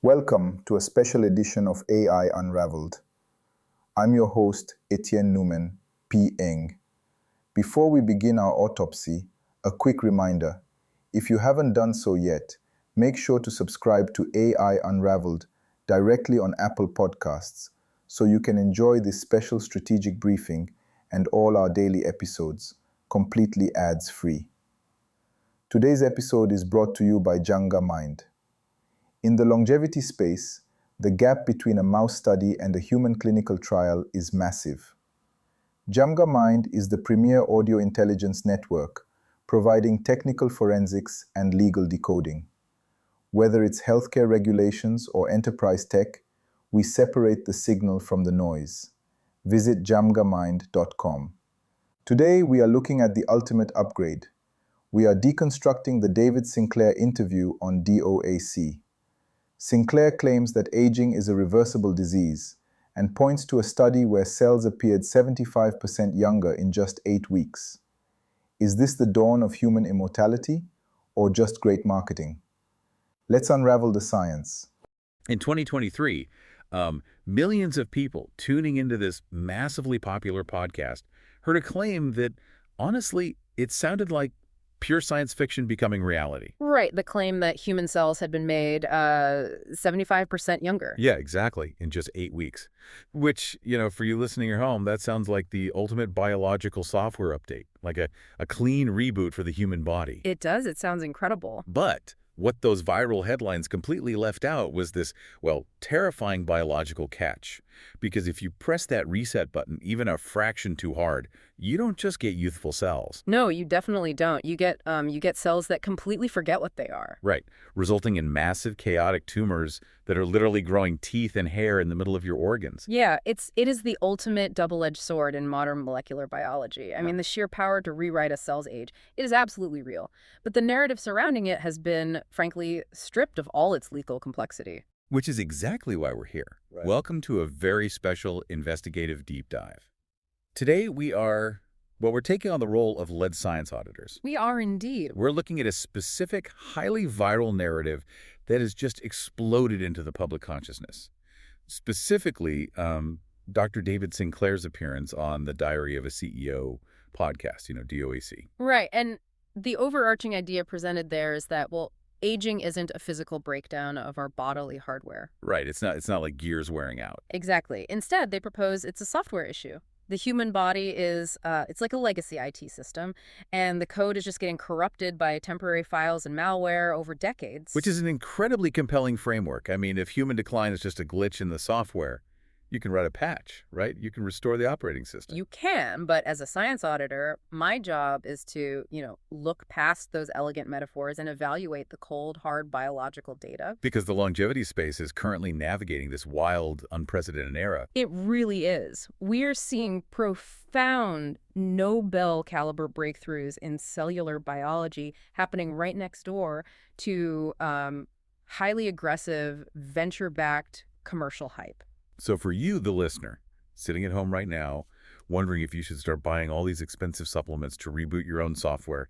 Welcome to a special edition of AI Unraveled. I'm your host, Etienne Newman, P.Eng. Before we begin our autopsy, a quick reminder. If you haven't done so yet, make sure to subscribe to AI Unraveled directly on Apple Podcasts so you can enjoy this special strategic briefing and all our daily episodes, completely ads-free. Today's episode is brought to you by Janga Mind. In the longevity space, the gap between a mouse study and a human clinical trial is massive. Janga Mind is the premier audio intelligence network, providing technical forensics and legal decoding. Whether it's healthcare regulations or enterprise tech, we separate the signal from the noise. Visit jamgamind.com. Today, we are looking at the ultimate upgrade. We are deconstructing the David Sinclair interview on DOAC. Sinclair claims that aging is a reversible disease and points to a study where cells appeared 75% younger in just 8 weeks. Is this the dawn of human immortality or just great marketing? Let's unravel the science. In 2023, millions of people tuning into this massively popular podcast heard a claim that, honestly, it sounded like pure science fiction becoming reality. Right, the claim that human cells had been made 75% younger. Yeah, exactly, in just 8 weeks. Which, for you listening at home, that sounds like the ultimate biological software update, like a clean reboot for the human body. It does, it sounds incredible. But what those viral headlines completely left out was this, terrifying biological catch. Because if you press that reset button even a fraction too hard, you don't just get youthful cells. No, you definitely don't. You get cells that completely forget what they are. Right, resulting in massive chaotic tumors that are literally growing teeth and hair in the middle of your organs. Yeah, it is the ultimate double-edged sword in modern molecular biology. I mean, the sheer power to rewrite a cell's age, it is absolutely real. But the narrative surrounding it has been, frankly, stripped of all its lethal complexity. Which is exactly why we're here. Right. Welcome to a very special investigative deep dive. Today we're taking on the role of lead science auditors. We are indeed. We're looking at a specific, highly viral narrative that has just exploded into the public consciousness. Specifically, Dr. David Sinclair's appearance on the Diary of a CEO podcast, DOAC. Right, and the overarching idea presented there is that, aging isn't a physical breakdown of our bodily hardware. Right, it's not like gears wearing out. Exactly. Instead, they propose it's a software issue. The human body is, it's like a legacy IT system, and the code is just getting corrupted by temporary files and malware over decades. Which is an incredibly compelling framework. I mean, if human decline is just a glitch in the software, you can write a patch, right? You can restore the operating system. You can, but as a science auditor, my job is to, look past those elegant metaphors and evaluate the cold, hard biological data. Because the longevity space is currently navigating this wild, unprecedented era. It really is. We're seeing profound Nobel-caliber breakthroughs in cellular biology happening right next door to highly aggressive, venture-backed commercial hype. So for you, the listener, sitting at home right now, wondering if you should start buying all these expensive supplements to reboot your own software,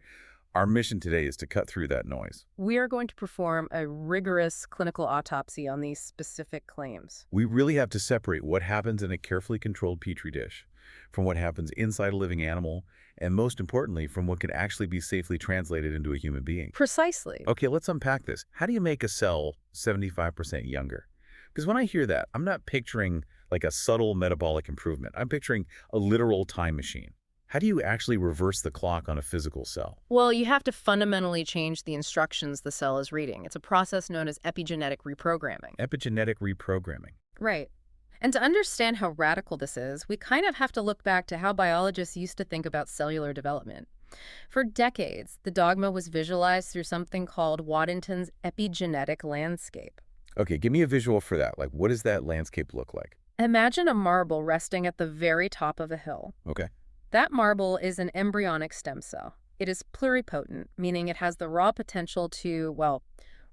our mission today is to cut through that noise. We are going to perform a rigorous clinical autopsy on these specific claims. We really have to separate what happens in a carefully controlled petri dish from what happens inside a living animal, and most importantly, from what can actually be safely translated into a human being. Precisely. Okay, let's unpack this. How do you make a cell 75% younger? Because when I hear that, I'm not picturing like a subtle metabolic improvement. I'm picturing a literal time machine. How do you actually reverse the clock on a physical cell? Well, you have to fundamentally change the instructions the cell is reading. It's a process known as epigenetic reprogramming. Epigenetic reprogramming. Right. And to understand how radical this is, we kind of have to look back to how biologists used to think about cellular development. For decades, the dogma was visualized through something called Waddington's epigenetic landscape. Okay, give me a visual for that. Like, what does that landscape look like? Imagine a marble resting at the very top of a hill. Okay. That marble is an embryonic stem cell. It is pluripotent, meaning it has the raw potential to,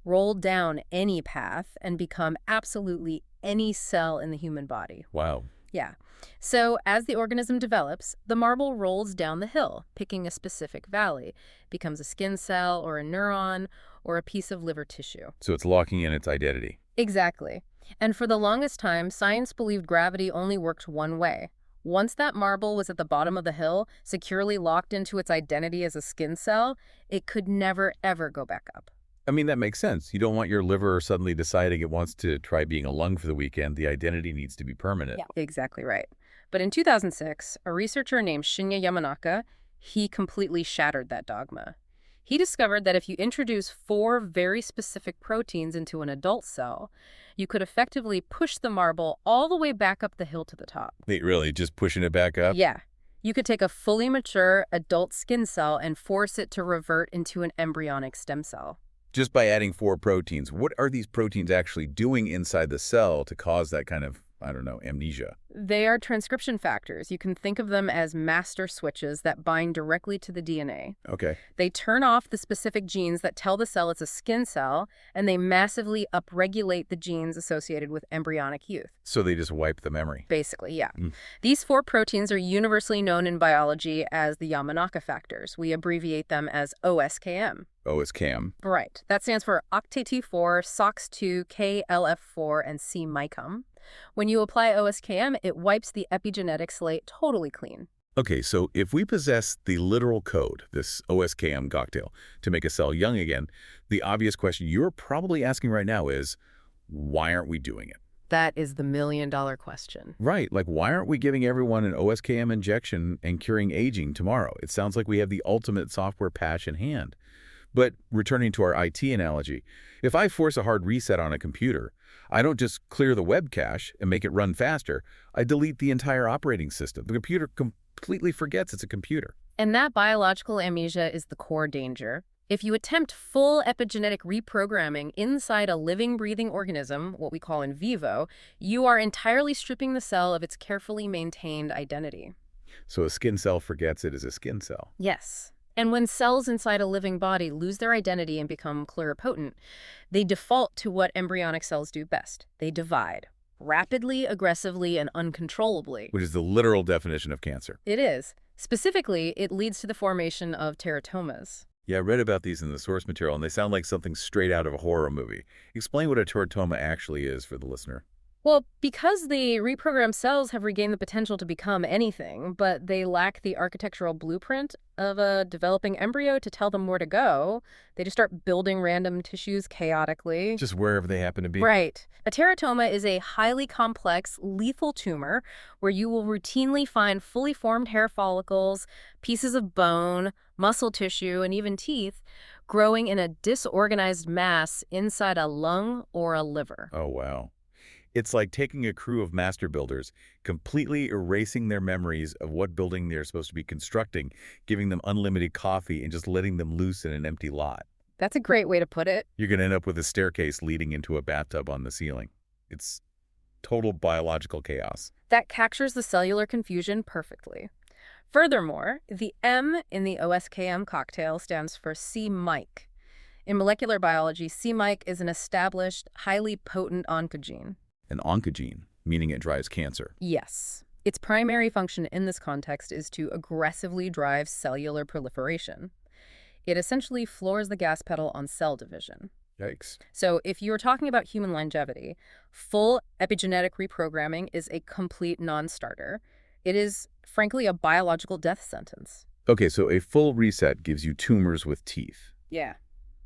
roll down any path and become absolutely any cell in the human body. Wow. Yeah. So as the organism develops, the marble rolls down the hill, picking a specific valley, becomes a skin cell or a neuron or a piece of liver tissue. So it's locking in its identity. Exactly. And for the longest time, science believed gravity only worked one way. Once that marble was at the bottom of the hill, securely locked into its identity as a skin cell, it could never, ever go back up. I mean, that makes sense. You don't want your liver suddenly deciding it wants to try being a lung for the weekend. The identity needs to be permanent. Yeah, exactly right. But in 2006, a researcher named Shinya Yamanaka, he completely shattered that dogma. He discovered that if you introduce 4 very specific proteins into an adult cell, you could effectively push the marble all the way back up the hill to the top. Wait, really? Just pushing it back up? Yeah. You could take a fully mature adult skin cell and force it to revert into an embryonic stem cell. Just by adding 4 proteins. What are these proteins actually doing inside the cell to cause that kind of, I don't know, amnesia? They are transcription factors. You can think of them as master switches that bind directly to the DNA. Okay. They turn off the specific genes that tell the cell it's a skin cell, and they massively upregulate the genes associated with embryonic youth. So they just wipe the memory. Basically, yeah. These 4 proteins are universally known in biology as the Yamanaka factors. We abbreviate them as OSKM. OSCAM. Right. That stands for OCT2-4, SOX2, KLF4, and C-MYCOM. When you apply OSKM, it wipes the epigenetic slate totally clean. Okay, so if we possess the literal code, this OSKM cocktail, to make a cell young again, the obvious question you're probably asking right now is, why aren't we doing it? That is the million-dollar question. Right, like why aren't we giving everyone an OSKM injection and curing aging tomorrow? It sounds like we have the ultimate software patch in hand. But returning to our IT analogy, if I force a hard reset on a computer, I don't just clear the web cache and make it run faster. I delete the entire operating system. The computer completely forgets it's a computer. And that biological amnesia is the core danger. If you attempt full epigenetic reprogramming inside a living, breathing organism, what we call in vivo, you are entirely stripping the cell of its carefully maintained identity. So a skin cell forgets it as a skin cell. Yes. And when cells inside a living body lose their identity and become pluripotent, they default to what embryonic cells do best. They divide. Rapidly, aggressively, and uncontrollably. Which is the literal definition of cancer. It is. Specifically, it leads to the formation of teratomas. Yeah, I read about these in the source material, and they sound like something straight out of a horror movie. Explain what a teratoma actually is for the listener. Well, because the reprogrammed cells have regained the potential to become anything, but they lack the architectural blueprint of a developing embryo to tell them where to go, they just start building random tissues chaotically. Just wherever they happen to be. Right. A teratoma is a highly complex, lethal tumor where you will routinely find fully formed hair follicles, pieces of bone, muscle tissue, and even teeth growing in a disorganized mass inside a lung or a liver. Oh, wow. It's like taking a crew of master builders, completely erasing their memories of what building they're supposed to be constructing, giving them unlimited coffee, and just letting them loose in an empty lot. That's a great way to put it. You're going to end up with a staircase leading into a bathtub on the ceiling. It's total biological chaos. That captures the cellular confusion perfectly. Furthermore, the M in the OSKM cocktail stands for c-MYC. In molecular biology, c-MYC is an established, highly potent oncogene. An oncogene, meaning it drives cancer. Yes. Its primary function in this context is to aggressively drive cellular proliferation. It essentially floors the gas pedal on cell division. Yikes. So if you're talking about human longevity, full epigenetic reprogramming is a complete non-starter. It is, frankly, a biological death sentence. Okay, so a full reset gives you tumors with teeth. Yeah.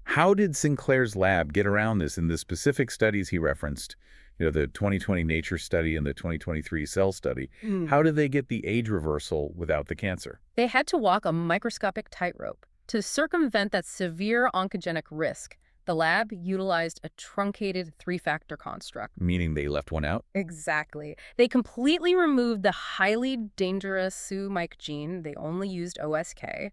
How did Sinclair's lab get around this in the specific studies he referenced? You know, the 2020 Nature study and the 2023 Cell study. How did they get the age reversal without the cancer? They had to walk a microscopic tightrope. To circumvent that severe oncogenic risk, the lab utilized a truncated 3-factor construct. Meaning they left one out? Exactly. They completely removed the highly dangerous c-MYC gene. They only used OSK.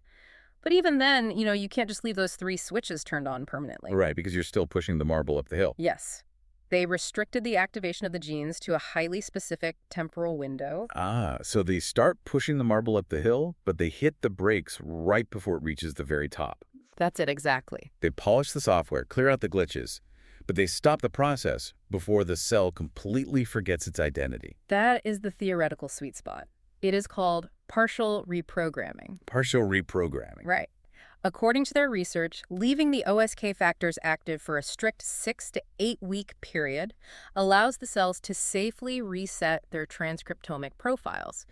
But even then, you can't just leave those 3 switches turned on permanently. Right, because you're still pushing the marble up the hill. Yes. They restricted the activation of the genes to a highly specific temporal window. Ah, so they start pushing the marble up the hill, but they hit the brakes right before it reaches the very top. That's it, exactly. They polish the software, clear out the glitches, but they stop the process before the cell completely forgets its identity. That is the theoretical sweet spot. It is called partial reprogramming. Partial reprogramming. Right. According to their research, leaving the OSK factors active for a strict 6 to 8 week period allows the cells to safely reset their transcriptomic profiles,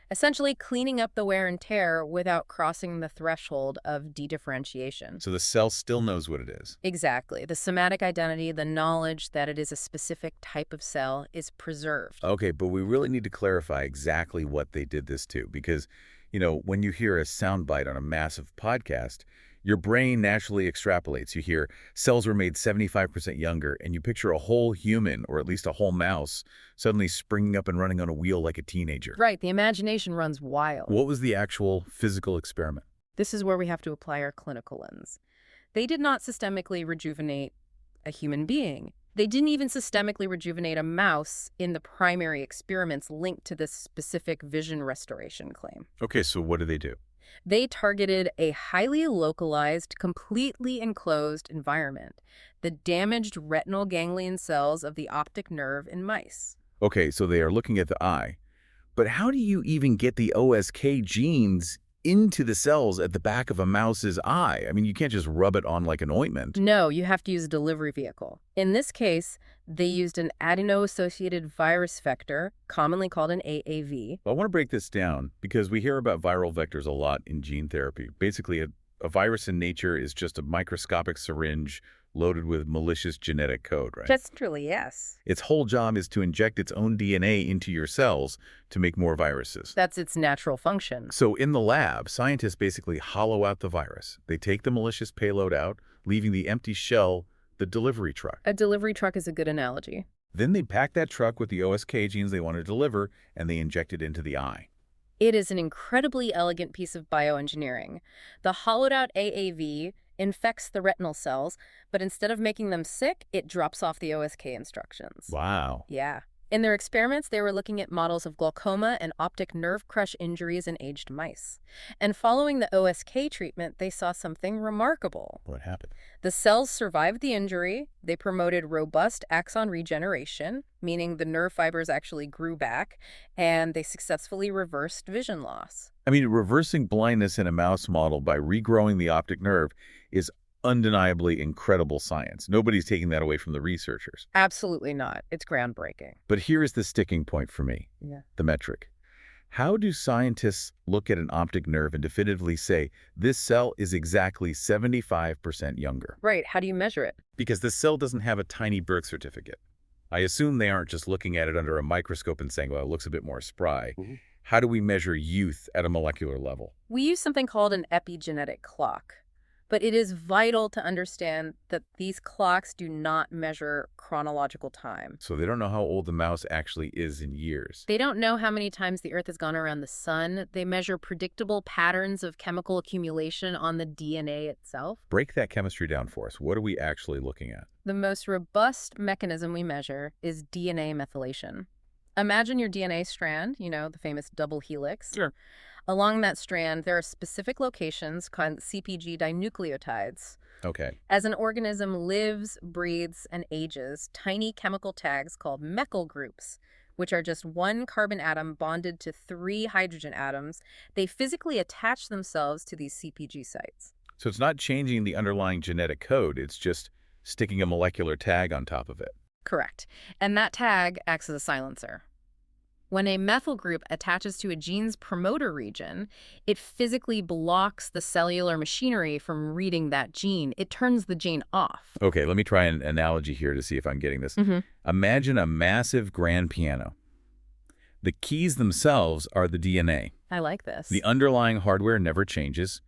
essentially cleaning up the wear and tear without crossing the threshold of dedifferentiation. So the cell still knows what it is. Exactly. The somatic identity, the knowledge that it is a specific type of cell, is preserved. Okay, but we really need to clarify exactly what they did this to, because, when you hear a soundbite on a massive podcast, your brain naturally extrapolates. You hear cells were made 75% younger, and you picture a whole human, or at least a whole mouse, suddenly springing up and running on a wheel like a teenager. Right, the imagination runs wild. What was the actual physical experiment? This is where we have to apply our clinical lens. They did not systemically rejuvenate a human being. They didn't even systemically rejuvenate a mouse in the primary experiments linked to this specific vision restoration claim. Okay, so what did they do? They targeted a highly localized, completely enclosed environment, the damaged retinal ganglion cells of the optic nerve in mice. Okay, so they are looking at the eye. But how do you even get the OSK genes into the cells at the back of a mouse's eye? I mean, you can't just rub it on like an ointment. No, you have to use a delivery vehicle. In this case, they used an adeno-associated virus vector, commonly called an AAV. Well, I want to break this down because we hear about viral vectors a lot in gene therapy. Basically, a virus in nature is just a microscopic syringe loaded with malicious genetic code, right? Generally, yes. Its whole job is to inject its own DNA into your cells to make more viruses. That's its natural function. So in the lab, scientists basically hollow out the virus. They take the malicious payload out, leaving the empty shell, the delivery truck. A delivery truck is a good analogy. Then they pack that truck with the OSK genes they want to deliver, and they inject it into the eye. It is an incredibly elegant piece of bioengineering. The hollowed-out AAV infects the retinal cells, but instead of making them sick, it drops off the OSK instructions. Wow. Yeah. In their experiments, they were looking at models of glaucoma and optic nerve crush injuries in aged mice. And following the OSK treatment, they saw something remarkable. What happened? The cells survived the injury. They promoted robust axon regeneration, meaning the nerve fibers actually grew back, and they successfully reversed vision loss. I mean, reversing blindness in a mouse model by regrowing the optic nerve is undeniably incredible science. Nobody's taking that away from the researchers. Absolutely not. It's groundbreaking. But here is the sticking point for me, the metric. How do scientists look at an optic nerve and definitively say this cell is exactly 75% younger? Right. How do you measure it? Because the cell doesn't have a tiny birth certificate. I assume they aren't just looking at it under a microscope and saying, well, it looks a bit more spry. How do we measure youth at a molecular level? We use something called an epigenetic clock. But it is vital to understand that these clocks do not measure chronological time. So they don't know how old the mouse actually is in years. They don't know how many times the Earth has gone around the sun. They measure predictable patterns of chemical accumulation on the DNA itself. Break that chemistry down for us. What are we actually looking at? The most robust mechanism we measure is DNA methylation. Imagine your DNA strand, the famous double helix. Sure. Along that strand, there are specific locations called CpG dinucleotides. Okay. As an organism lives, breathes, and ages, tiny chemical tags called methyl groups, which are just one carbon atom bonded to 3 hydrogen atoms, they physically attach themselves to these CpG sites. So it's not changing the underlying genetic code, it's just sticking a molecular tag on top of it. Correct. And that tag acts as a silencer. When a methyl group attaches to a gene's promoter region, it physically blocks the cellular machinery from reading that gene. It turns the gene off. Okay, let me try an analogy here to see if I'm getting this. Imagine a massive grand piano. The keys themselves are the DNA. I like this. The underlying hardware never changes,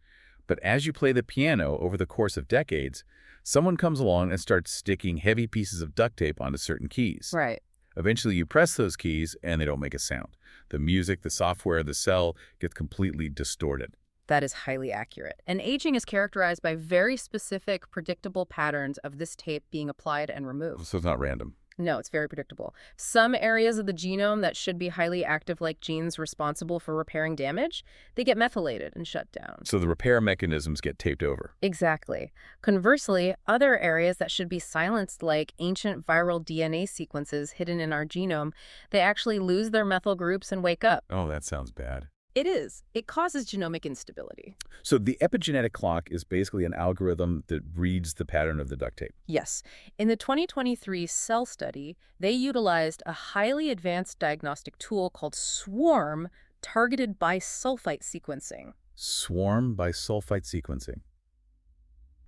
but as you play the piano over the course of decades, someone comes along and starts sticking heavy pieces of duct tape onto certain keys. Right. Eventually, you press those keys, and they don't make a sound. The music, the software, the cell gets completely distorted. That is highly accurate. And aging is characterized by very specific, predictable patterns of this tape being applied and removed. So it's not random. No, it's very predictable. Some areas of the genome that should be highly active, like genes responsible for repairing damage, they get methylated and shut down. So the repair mechanisms get taped over. Exactly. Conversely, other areas that should be silenced, like ancient viral DNA sequences hidden in our genome, they actually lose their methyl groups and wake up. Oh, that sounds bad. It is. It causes genomic instability. So the epigenetic clock is basically an algorithm that reads the pattern of the duct tape. Yes. In the 2023 Cell study, they utilized a highly advanced diagnostic tool called SWARM, targeted bisulfite sequencing. Swarm bisulfite sequencing.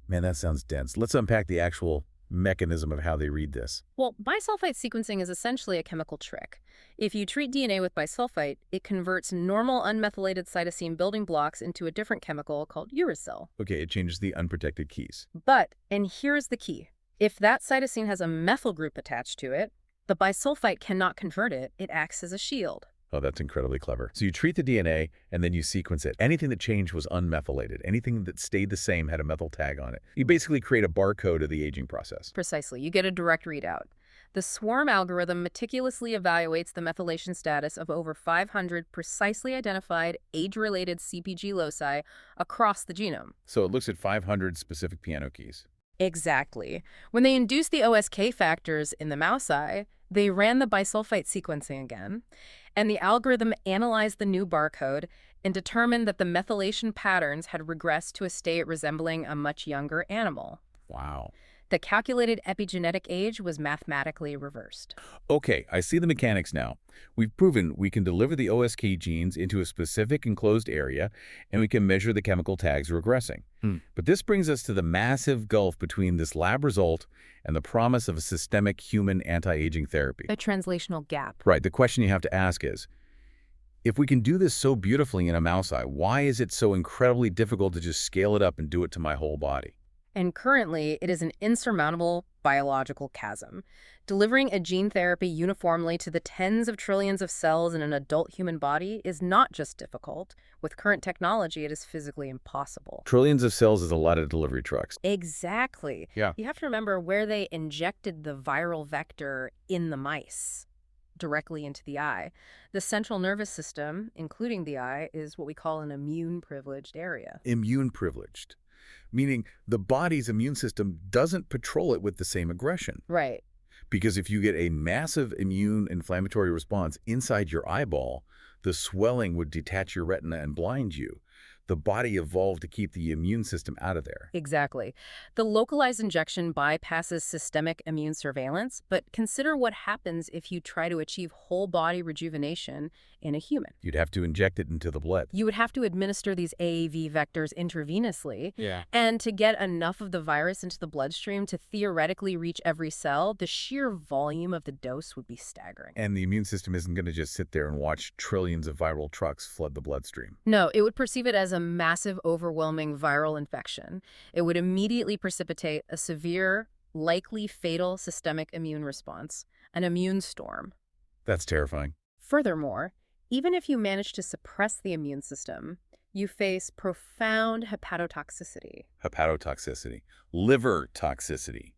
Man, that sounds dense. Let's unpack the actual mechanism of how they read this. Well, bisulfite sequencing is essentially a chemical trick. If you treat DNA with bisulfite, it converts normal unmethylated cytosine building blocks into a different chemical called uracil. Okay, it changes the unprotected keys. But, and here's the key, if that cytosine has a methyl group attached to it, the bisulfite cannot convert it. It acts as a shield. Oh, that's incredibly clever. So you treat the DNA and then you sequence it. Anything that changed was unmethylated. Anything that stayed the same had a methyl tag on it. You basically create a barcode of the aging process. Precisely. You get a direct readout. The SWARM algorithm meticulously evaluates the methylation status of over 500 precisely identified age-related CpG loci across the genome. So it looks at 500 specific piano keys. Exactly. When they induced the OSK factors in the mouse eye, they ran the bisulfite sequencing again, and the algorithm analyzed the new barcode and determined that the methylation patterns had regressed to a state resembling a much younger animal. Wow. The calculated epigenetic age was mathematically reversed. Okay, I see the mechanics now. We've proven we can deliver the OSK genes into a specific enclosed area, and we can measure the chemical tags regressing. But this brings us to the massive gulf between this lab result and the promise of a systemic human anti-aging therapy. A translational gap. Right, the question you have to ask is, if we can do this so beautifully in a mouse eye, why is it so incredibly difficult to just scale it up and do it to my whole body? And currently, it is an insurmountable biological chasm. Delivering a gene therapy uniformly to the tens of trillions of cells in an adult human body is not just difficult. With current technology, it is physically impossible. Trillions of cells is a lot of delivery trucks. Exactly. Yeah. You have to remember where they injected the viral vector in the mice, directly into the eye. The central nervous system, including the eye, is what we call an immune-privileged area. Immune-privileged, meaning the body's immune system doesn't patrol it with the same aggression. Right. Because if you get a massive immune inflammatory response inside your eyeball, the swelling would detach your retina and blind you. The body evolved to keep the immune system out of there. Exactly. The localized injection bypasses systemic immune surveillance, but consider what happens if you try to achieve whole body rejuvenation in a human. You'd have to inject it into the blood. You would have to administer these AAV vectors intravenously. Yeah. And to get enough of the virus into the bloodstream to theoretically reach every cell, the sheer volume of the dose would be staggering. And the immune system isn't going to just sit there and watch trillions of viral trucks flood the bloodstream. No, it would perceive it as a massive, overwhelming viral infection. It would immediately precipitate a severe, likely fatal systemic immune response, an immune storm. That's terrifying. Furthermore, even if you manage to suppress the immune system, you face profound hepatotoxicity. Hepatotoxicity, liver toxicity,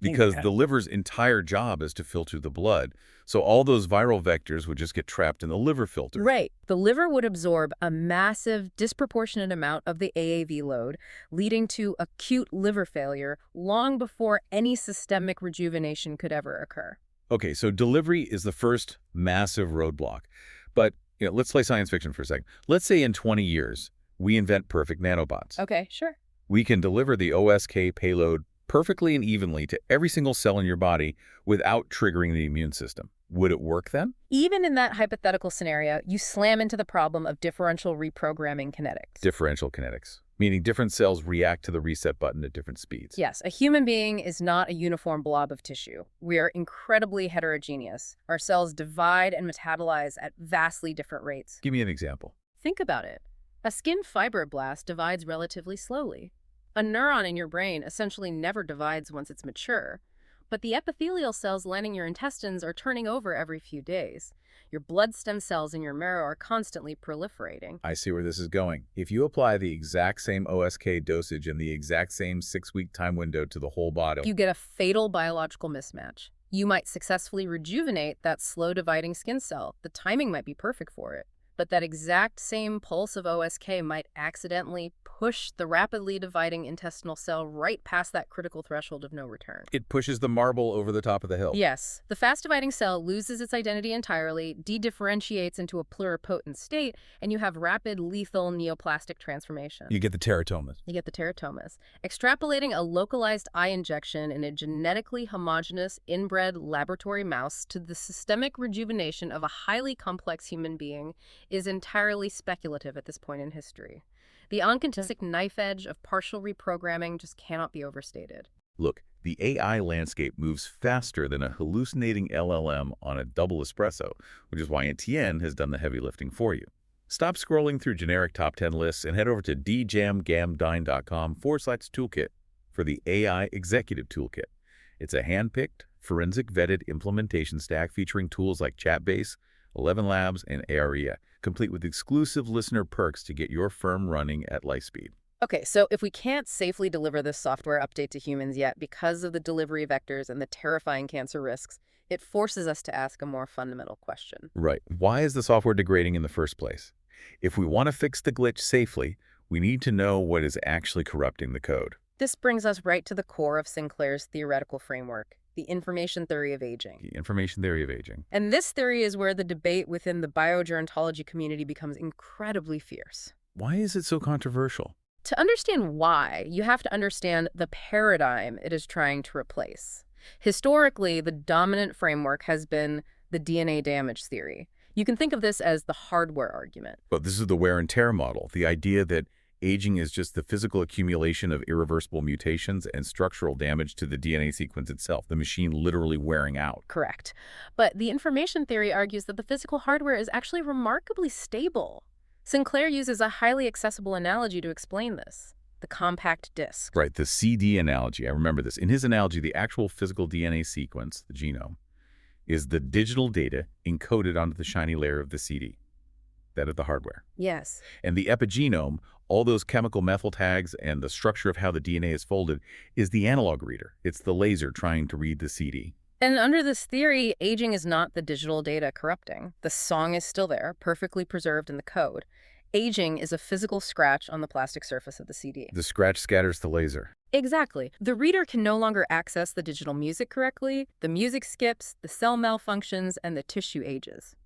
because the liver's entire job is to filter the blood. So all those viral vectors would just get trapped in the liver filter. Right. The liver would absorb a massive, disproportionate amount of the AAV load, leading to acute liver failure long before any systemic rejuvenation could ever occur. Okay, so delivery is the first massive roadblock. But let's play science fiction for a second. Let's say in 20 years, we invent perfect nanobots. Okay, sure. We can deliver the OSK payload perfectly and evenly to every single cell in your body without triggering the immune system. Would it work then? Even in that hypothetical scenario, you slam into the problem of differential reprogramming kinetics. Differential kinetics, meaning different cells react to the reset button at different speeds. Yes, a human being is not a uniform blob of tissue. We are incredibly heterogeneous. Our cells divide and metabolize at vastly different rates. Give me an example. Think about it. A skin fibroblast divides relatively slowly. A neuron in your brain essentially never divides once it's mature. But the epithelial cells lining your intestines are turning over every few days. Your blood stem cells in your marrow are constantly proliferating. I see where this is going. If you apply the exact same OSK dosage in the exact same 6-week time window to the whole body, You get a fatal biological mismatch. You might successfully rejuvenate that slow-dividing skin cell. The timing might be perfect for it. But that exact same pulse of OSK might accidentally push the rapidly dividing intestinal cell right past that critical threshold of no return. It pushes the marble over the top of the hill. Yes. The fast-dividing cell loses its identity entirely, de-differentiates into a pluripotent state, and you have rapid, lethal neoplastic transformation. You get the teratomas. Extrapolating a localized eye injection in a genetically homogeneous inbred laboratory mouse to the systemic rejuvenation of a highly complex human being is entirely speculative at this point in history. The oncogenetic knife edge of partial reprogramming just cannot be overstated. Look, the AI landscape moves faster than a hallucinating LLM on a double espresso, which is why Etienne has done the heavy lifting for you. Stop scrolling through generic top 10 lists and head over to djamgamdine.com/toolkit for the AI Executive Toolkit. It's a hand-picked, forensic-vetted implementation stack featuring tools like Chatbase, 11 Labs, and ARIA, complete with exclusive listener perks to get your firm running at light speed. Okay, so if we can't safely deliver this software update to humans yet because of the delivery vectors and the terrifying cancer risks, it forces us to ask a more fundamental question. Right. Why is the software degrading in the first place? If we want to fix the glitch safely, we need to know what is actually corrupting the code. This brings us right to the core of Sinclair's theoretical framework, the information theory of aging. The information theory of aging. And this theory is where the debate within the bio-gerontology community becomes incredibly fierce. Why is it so controversial? To understand why, you have to understand the paradigm it is trying to replace. Historically, the dominant framework has been the DNA damage theory. You can think of this as the hardware argument. But this is the wear and tear model, the idea that aging is just the physical accumulation of irreversible mutations and structural damage to the DNA sequence itself, the machine literally wearing out. Correct. But the information theory argues that the physical hardware is actually remarkably stable. Sinclair uses a highly accessible analogy to explain this. The compact disc. Right, the CD analogy. I remember this. In his analogy, the actual physical DNA sequence, the genome, is the digital data encoded onto the shiny layer of the CD, that of the hardware. Yes. And the epigenome, all those chemical methyl tags and the structure of how the DNA is folded, is the analog reader. It's the laser trying to read the CD. And under this theory, aging is not the digital data corrupting. The song is still there, perfectly preserved in the code. Aging is a physical scratch on the plastic surface of the CD. The scratch scatters the laser. Exactly. The reader can no longer access the digital music correctly, the music skips, the cell malfunctions, and the tissue ages.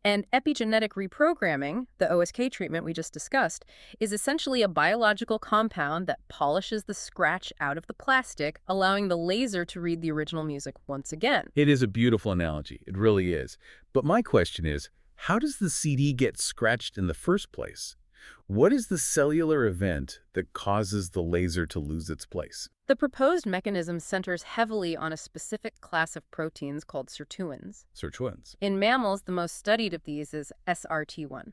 And epigenetic reprogramming, the OSK treatment we just discussed, is essentially a biological compound that polishes the scratch out of the plastic, allowing the laser to read the original music once again. It is a beautiful analogy. It really is. But my question is, how does the CD get scratched in the first place? What is the cellular event that causes the laser to lose its place? The proposed mechanism centers heavily on a specific class of proteins called sirtuins. Sirtuins. In mammals, the most studied of these is SRT1.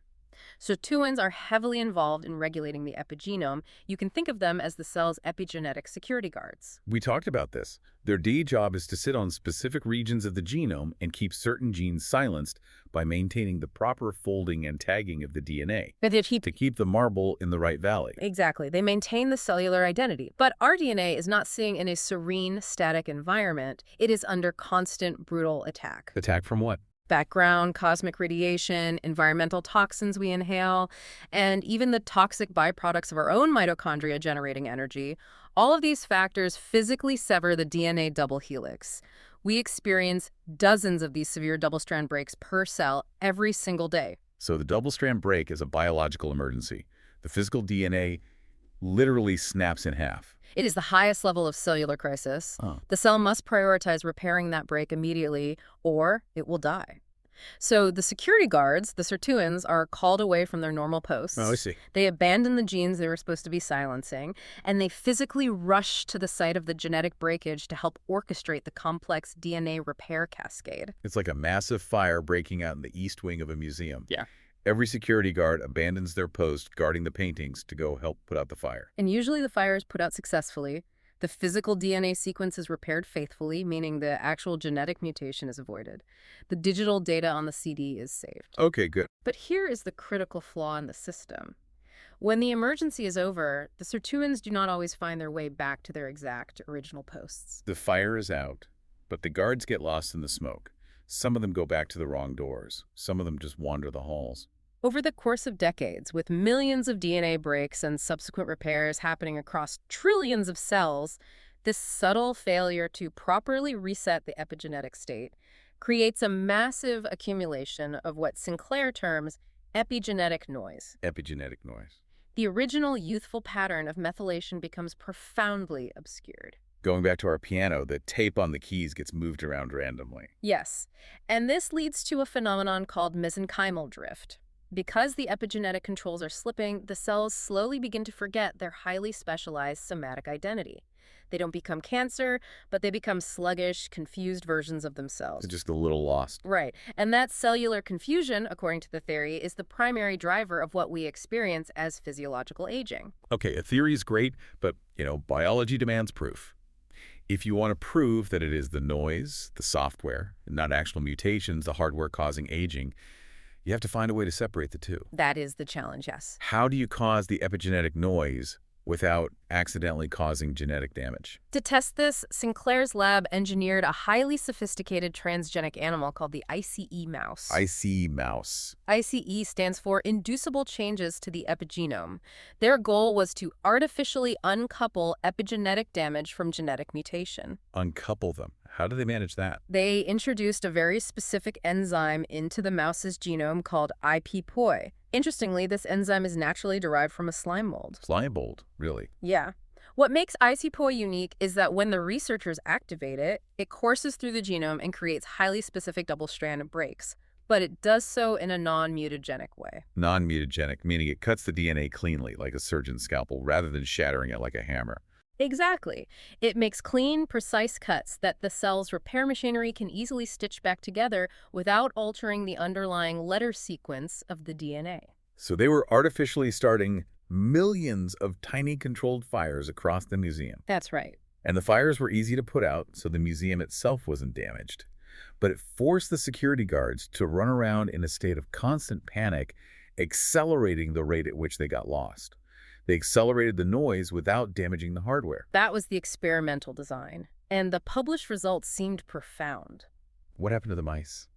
Sirtuins are heavily involved in regulating the epigenome. You can think of them as the cell's epigenetic security guards. We talked about this. Their job is to sit on specific regions of the genome and keep certain genes silenced by maintaining the proper folding and tagging of the DNA to keep the marble in the right valley. Exactly. They maintain the cellular identity. But our DNA is not sitting in a serene, static environment. It is under constant, brutal attack. Attack from what? Background, cosmic radiation, environmental toxins we inhale, and even the toxic byproducts of our own mitochondria generating energy. All of these factors physically sever the DNA double helix. We experience dozens of these severe double-strand breaks per cell every single day. So the double-strand break is a biological emergency. The physical DNA literally snaps in half. It is the highest level of cellular crisis. The cell must prioritize repairing that break immediately, or it will die. So the security guards, the sirtuins, are called away from their normal posts. Oh, I see. They abandon the genes they were supposed to be silencing, and they physically rush to the site of the genetic breakage to help orchestrate the complex DNA repair cascade. It's like a massive fire breaking out in the east wing of a museum. Yeah. Every security guard abandons their post guarding the paintings to go help put out the fire. And usually the fire is put out successfully. The physical DNA sequence is repaired faithfully, meaning the actual genetic mutation is avoided. The digital data on the CD is saved. Okay, good. But here is the critical flaw in the system. When the emergency is over, the sirtuins do not always find their way back to their exact original posts. The fire is out, but the guards get lost in the smoke. Some of them go back to the wrong doors. Some of them just wander the halls. Over the course of decades, with millions of DNA breaks and subsequent repairs happening across trillions of cells, this subtle failure to properly reset the epigenetic state creates a massive accumulation of what Sinclair terms epigenetic noise. Epigenetic noise. The original youthful pattern of methylation becomes profoundly obscured. Going back to our piano, the tape on the keys gets moved around randomly. Yes, and this leads to a phenomenon called mesenchymal drift. Because the epigenetic controls are slipping, the cells slowly begin to forget their highly specialized somatic identity. They don't become cancer, but they become sluggish, confused versions of themselves. They're just a little lost. Right. And that cellular confusion, according to the theory, is the primary driver of what we experience as physiological aging. Okay, a theory is great, but, biology demands proof. If you want to prove that it is the noise, the software, not actual mutations, the hardware causing aging, you have to find a way to separate the two. That is the challenge, yes. How do you cause the epigenetic noise without accidentally causing genetic damage? To test this, Sinclair's lab engineered a highly sophisticated transgenic animal called the ICE mouse. ICE mouse. ICE stands for inducible changes to the epigenome. Their goal was to artificially uncouple epigenetic damage from genetic mutation. Uncouple them. How do they manage that? They introduced a very specific enzyme into the mouse's genome called IP-POI. Interestingly, this enzyme is naturally derived from a slime mold. Slime mold, really? Yeah. What makes IP-POI unique is that when the researchers activate it, it courses through the genome and creates highly specific double-strand breaks. But it does so in a non-mutagenic way. Non-mutagenic, meaning it cuts the DNA cleanly, like a surgeon's scalpel, rather than shattering it like a hammer. Exactly. It makes clean, precise cuts that the cell's repair machinery can easily stitch back together without altering the underlying letter sequence of the DNA. So they were artificially starting millions of tiny controlled fires across the museum. That's right. And the fires were easy to put out, so the museum itself wasn't damaged. But it forced the security guards to run around in a state of constant panic, accelerating the rate at which they got lost. They accelerated the noise without damaging the hardware. That was the experimental design, and the published results seemed profound. What happened to the mice?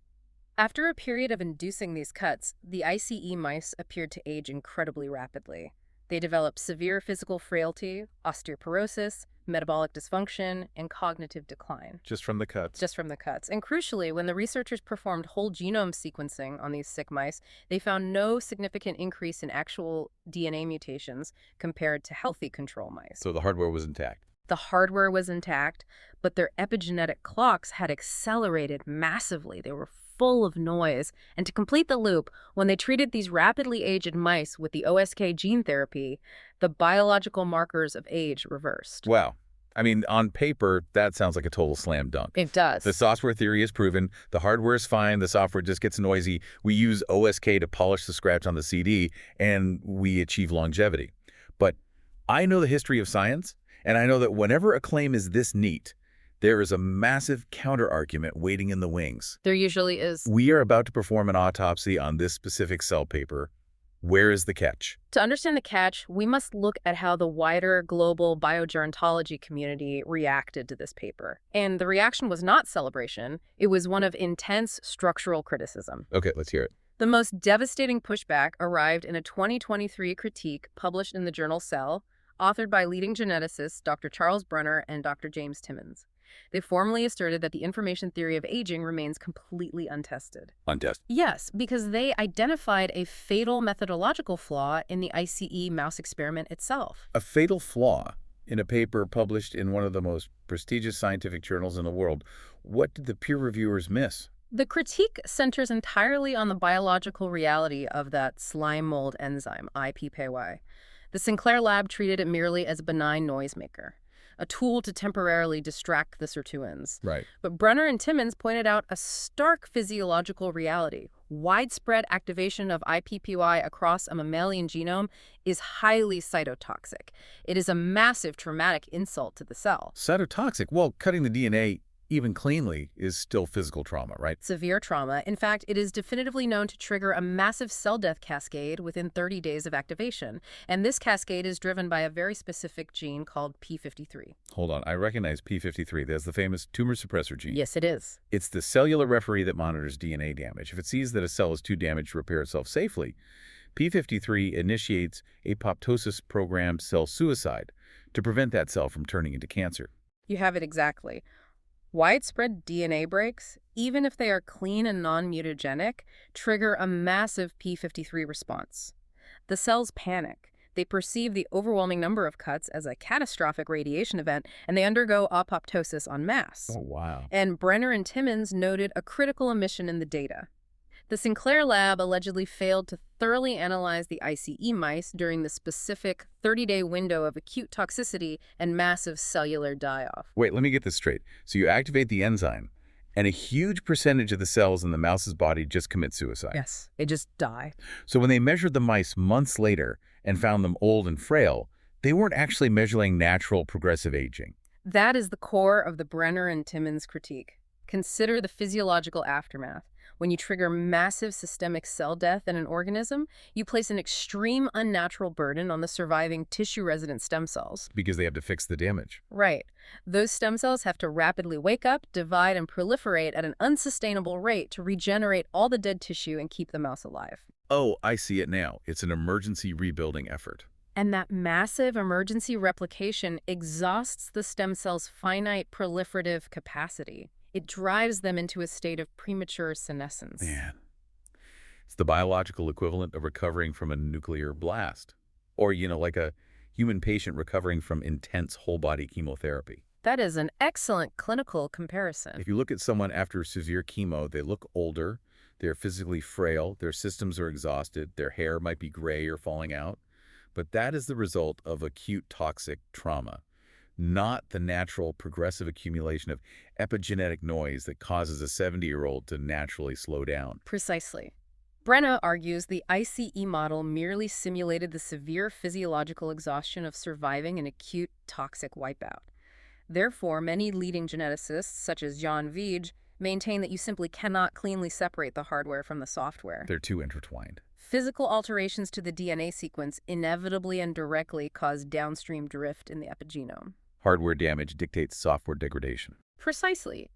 After a period of inducing these cuts, the ICE mice appeared to age incredibly rapidly. They developed severe physical frailty, osteoporosis, metabolic dysfunction, and cognitive decline. Just from the cuts? Just from the cuts. And crucially, when the researchers performed whole genome sequencing on these sick mice, they found no significant increase in actual DNA mutations compared to healthy control mice. So the hardware was intact? The hardware was intact, but their epigenetic clocks had accelerated massively. They were full of noise. And to complete the loop, when they treated these rapidly aged mice with the OSK gene therapy, the biological markers of age reversed. Wow. I mean, on paper, that sounds like a total slam dunk. It does. The software theory is proven. The hardware is fine. The software just gets noisy. We use OSK to polish the scratch on the CD, and we achieve longevity. But I know the history of science, and I know that whenever a claim is this neat, there is a massive counter-argument waiting in the wings. There usually is. We are about to perform an autopsy on this specific cell paper. Where is the catch? To understand the catch, we must look at how the wider global bio-gerontology community reacted to this paper. And the reaction was not celebration. It was one of intense structural criticism. Okay, let's hear it. The most devastating pushback arrived in a 2023 critique published in the journal Cell, authored by leading geneticists Dr. Charles Brunner and Dr. James Timmons. They formally asserted that the information theory of aging remains completely untested. Untested? Yes, because they identified a fatal methodological flaw in the ICE mouse experiment itself. A fatal flaw in a paper published in one of the most prestigious scientific journals in the world. What did the peer reviewers miss? The critique centers entirely on the biological reality of that slime mold enzyme, IP-POI. The Sinclair lab treated it merely as a benign noisemaker, a tool to temporarily distract the sirtuins. Right. But Brunner and Timmons pointed out a stark physiological reality. Widespread activation of IP-POI across a mammalian genome is highly cytotoxic. It is a massive traumatic insult to the cell. Cytotoxic? Well, cutting the DNA even cleanly, is still physical trauma, right? Severe trauma. In fact, it is definitively known to trigger a massive cell death cascade within 30 days of activation. And this cascade is driven by a very specific gene called P53. Hold on, I recognize P53. There's the famous tumor suppressor gene. Yes, it is. It's the cellular referee that monitors DNA damage. If it sees that a cell is too damaged to repair itself safely, P53 initiates apoptosis-programmed cell suicide to prevent that cell from turning into cancer. You have it exactly. Widespread DNA breaks, even if they are clean and non-mutagenic, trigger a massive P53 response. The cells panic. They perceive the overwhelming number of cuts as a catastrophic radiation event, and they undergo apoptosis en masse. Oh, wow. And Brenner and Timmons noted a critical omission in the data. The Sinclair lab allegedly failed to thoroughly analyze the ICE mice during the specific 30-day window of acute toxicity and massive cellular die-off. Wait, let me get this straight. So you activate the enzyme, and a huge percentage of the cells in the mouse's body just commit suicide. Yes, they just die. So when they measured the mice months later and found them old and frail, they weren't actually measuring natural progressive aging. That is the core of the Brenner and Timmons critique. Consider the physiological aftermath. When you trigger massive systemic cell death in an organism, you place an extreme unnatural burden on the surviving tissue-resident stem cells. Because they have to fix the damage. Right. Those stem cells have to rapidly wake up, divide, and proliferate at an unsustainable rate to regenerate all the dead tissue and keep the mouse alive. Oh, I see it now. It's an emergency rebuilding effort. And that massive emergency replication exhausts the stem cell's finite proliferative capacity. It drives them into a state of premature senescence. Man, it's the biological equivalent of recovering from a nuclear blast. Or, like a human patient recovering from intense whole-body chemotherapy. That is an excellent clinical comparison. If you look at someone after severe chemo, they look older, they're physically frail, their systems are exhausted, their hair might be gray or falling out. But that is the result of acute toxic trauma, not the natural progressive accumulation of epigenetic noise that causes a 70-year-old to naturally slow down. Precisely. Brenner argues the ICE model merely simulated the severe physiological exhaustion of surviving an acute toxic wipeout. Therefore, many leading geneticists, such as Jan Vij, maintain that you simply cannot cleanly separate the hardware from the software. They're too intertwined. Physical alterations to the DNA sequence inevitably and directly cause downstream drift in the epigenome. Hardware damage dictates software degradation. Precisely.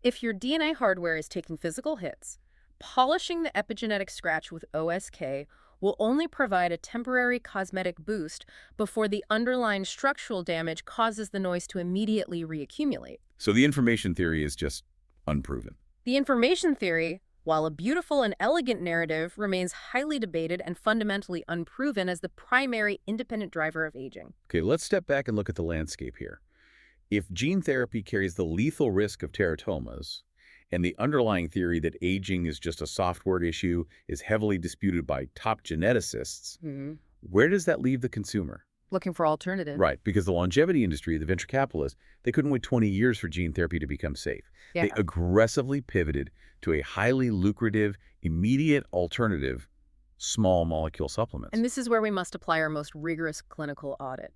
If your DNA hardware is taking physical hits, polishing the epigenetic scratch with OSK will only provide a temporary cosmetic boost before the underlying structural damage causes the noise to immediately reaccumulate. So the information theory is just unproven. The information theory, while a beautiful and elegant narrative, remains highly debated and fundamentally unproven as the primary independent driver of aging. Okay, let's step back and look at the landscape here. If gene therapy carries the lethal risk of teratomas, and the underlying theory that aging is just a software issue is heavily disputed by top geneticists, where does that leave the consumer? Looking for alternatives. Right, because the longevity industry, the venture capitalists, they couldn't wait 20 years for gene therapy to become safe. Yeah. They aggressively pivoted to a highly lucrative, immediate alternative, small molecule supplements. And this is where we must apply our most rigorous clinical audit.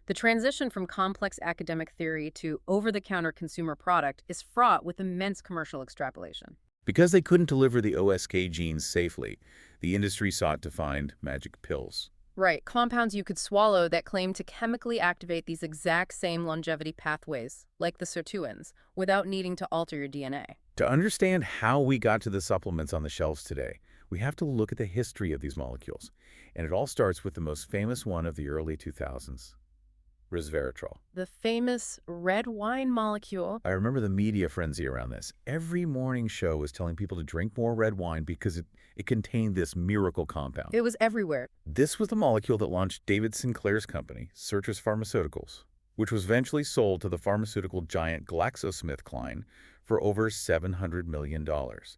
The transition from complex academic theory to over-the-counter consumer product is fraught with immense commercial extrapolation. Because they couldn't deliver the OSK genes safely, the industry sought to find magic pills. Right, compounds you could swallow that claim to chemically activate these exact same longevity pathways, like the sirtuins, without needing to alter your DNA. To understand how we got to the supplements on the shelves today, we have to look at the history of these molecules. And it all starts with the most famous one of the early 2000s, resveratrol. The famous red wine molecule. I remember the media frenzy around this. Every morning show was telling people to drink more red wine because it contained this miracle compound. It was everywhere. This was the molecule that launched David Sinclair's company, Citrus Pharmaceuticals, which was eventually sold to the pharmaceutical giant GlaxoSmithKline for over $700 million.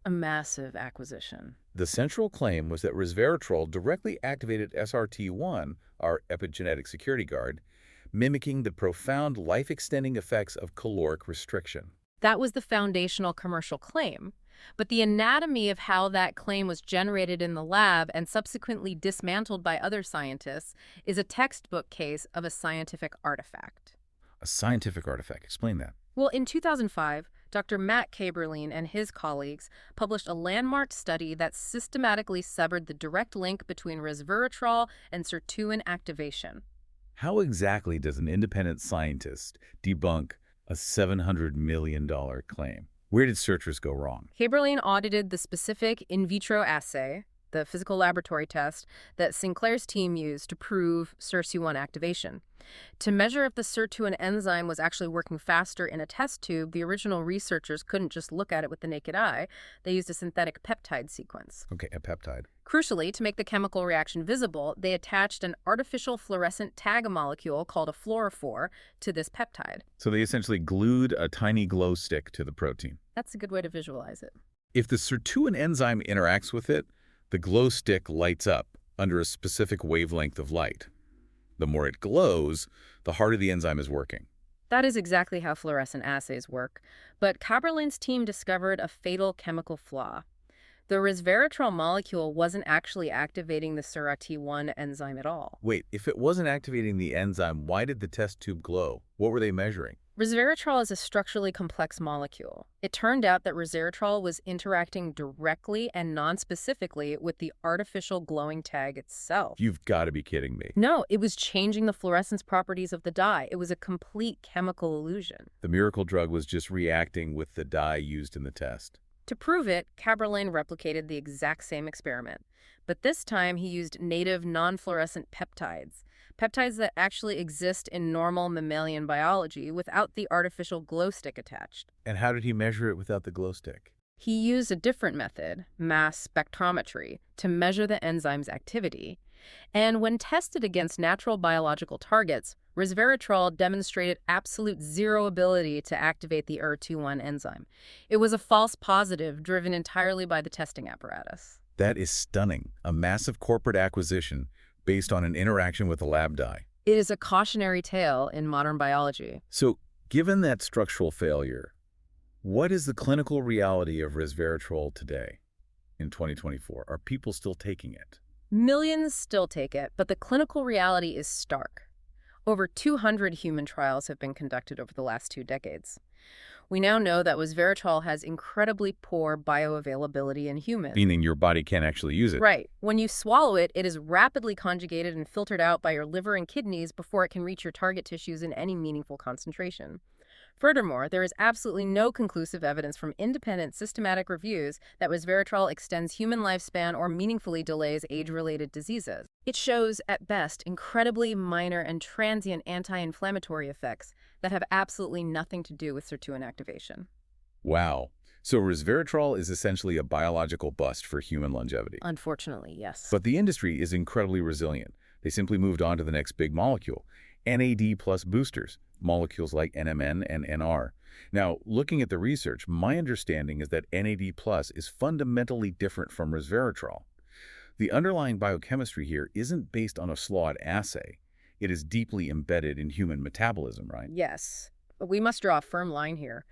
A massive acquisition. The central claim was that resveratrol directly activated SRT1, our epigenetic security guard, mimicking the profound life-extending effects of caloric restriction. That was the foundational commercial claim. But the anatomy of how that claim was generated in the lab and subsequently dismantled by other scientists is a textbook case of a scientific artifact. A scientific artifact. Explain that. Well, in 2005, Dr. Matt Kaberlein and his colleagues published a landmark study that systematically severed the direct link between resveratrol and sirtuin activation. How exactly does an independent scientist debunk a $700 million claim? Where did searchers go wrong? Kaberlein audited the specific in vitro assay, the physical laboratory test, that Sinclair's team used to prove SIRT1 activation. To measure if the sirtuin enzyme was actually working faster in a test tube, the original researchers couldn't just look at it with the naked eye. They used a synthetic peptide sequence. Okay, a peptide. Crucially, to make the chemical reaction visible, they attached an artificial fluorescent tag molecule called a fluorophore to this peptide. So they essentially glued a tiny glow stick to the protein. That's a good way to visualize it. If the sirtuin enzyme interacts with it, the glow stick lights up under a specific wavelength of light. The more it glows, the harder the enzyme is working. That is exactly how fluorescent assays work. But Kaberlein's team discovered a fatal chemical flaw. The resveratrol molecule wasn't actually activating the SIRT1 enzyme at all. Wait, if it wasn't activating the enzyme, why did the test tube glow? What were they measuring? Resveratrol is a structurally complex molecule. It turned out that resveratrol was interacting directly and non-specifically with the artificial glowing tag itself. You've got to be kidding me. No, it was changing the fluorescence properties of the dye. It was a complete chemical illusion. The miracle drug was just reacting with the dye used in the test. To prove it, Kaberlein replicated the exact same experiment. But this time he used native non-fluorescent peptides. Peptides that actually exist in normal mammalian biology without the artificial glow stick attached. And how did he measure it without the glow stick? He used a different method, mass spectrometry, to measure the enzyme's activity. And when tested against natural biological targets, resveratrol demonstrated absolute zero ability to activate the SIRT1 enzyme. It was a false positive driven entirely by the testing apparatus. That is stunning. A massive corporate acquisition based on an interaction with a lab dye. It is a cautionary tale in modern biology. So, given that structural failure, what is the clinical reality of resveratrol today in 2024? Are people still taking it? Millions still take it, but the clinical reality is stark. Over 200 human trials have been conducted over the last 2 decades. We now know that resveratrol has incredibly poor bioavailability in humans. Meaning your body can't actually use it. Right. When you swallow it, it is rapidly conjugated and filtered out by your liver and kidneys before it can reach your target tissues in any meaningful concentration. Furthermore, there is absolutely no conclusive evidence from independent systematic reviews that resveratrol extends human lifespan or meaningfully delays age-related diseases. It shows, at best, incredibly minor and transient anti-inflammatory effects that have absolutely nothing to do with sirtuin activation. Wow. So resveratrol is essentially a biological bust for human longevity. Unfortunately, yes. But the industry is incredibly resilient. They simply moved on to the next big molecule, NAD+ boosters, molecules like NMN and NR. Now, looking at the research, my understanding is that NAD+ is fundamentally different from resveratrol. The underlying biochemistry here isn't based on a flawed assay. It is deeply embedded in human metabolism, right? Yes. But we must draw a firm line here.